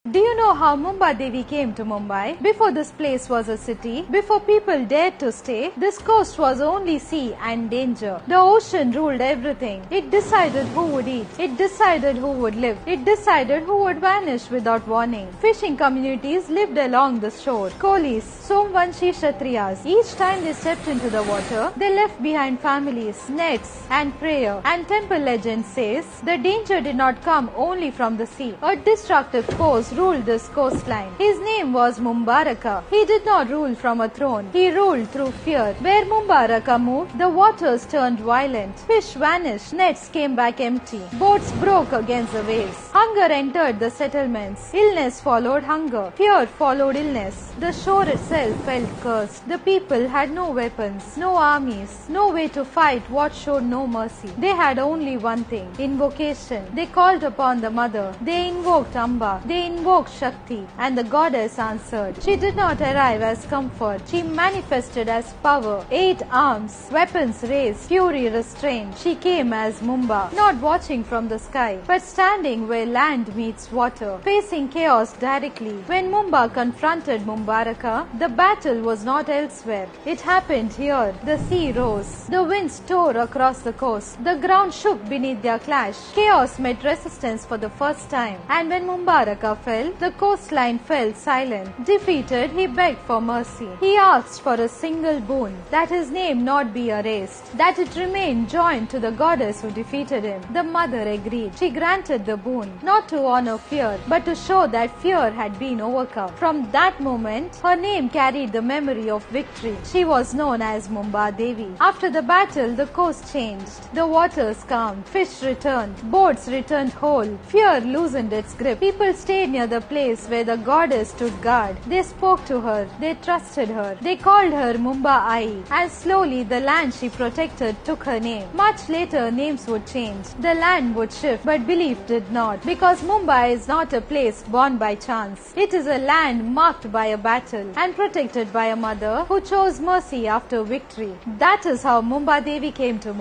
Do you know how Mumba Devi came to Mumbai? Before this place was a city, before people dared to stay, this coast was only sea and danger. The ocean ruled everything. It decided who would eat. It decided who would live. It decided who would vanish without warning. Fishing communities lived along the shore. Kolis, Somvanshi Kshatriyas. Each time they stepped into the water, they left behind families, nets and prayer. And temple legend says, the danger did not come only from the sea. A destructive force ruled this coastline. His name was Mumbaraka. He did not rule from a throne. He ruled through fear. Where Mumbaraka moved, the waters turned violent. Fish vanished. Nets came back empty. Boats broke against the waves. Hunger entered the settlements. Illness followed hunger. Fear followed illness. The shore itself felt cursed. The people had no weapons, no armies, no way to fight what showed no mercy. They had only one thing, invocation. They called upon the mother. They invoked Amba. They invoked Shakti, and the goddess answered. She did not arrive as comfort. She manifested as power. 8 arms, weapons raised, fury restrained. She came as Mumba, not watching from the sky, but standing where land meets water, facing chaos directly. When Mumba confronted Mumbaraka, the battle was not elsewhere. It happened here. The sea rose. The winds tore across the coast. The ground shook beneath their clash. Chaos met resistance for the first time. And when Mumbaraka fell, the coastline fell silent. Defeated, he begged for mercy. He asked for a single boon, that his name not be erased, that it remain joined to the goddess who defeated him. The mother agreed. She granted the boon, not to honor fear, but to show that fear had been overcome. From that moment, her name carried the memory of victory. She was known as Mumba Devi. After the battle, the coast changed. The waters calmed. Fish returned. Boats returned whole. Fear loosened its grip. People stayed near the place where the goddess stood guard. They spoke to her. They trusted her. They called her Mumba Ai. And slowly the land she protected took her name. Much later, names would change. The land would shift, but belief did not. Because Mumbai is not a place born by chance. It is a land marked by a battle and protected by a mother who chose mercy after victory. That is how Mumba Devi came to Mumbai.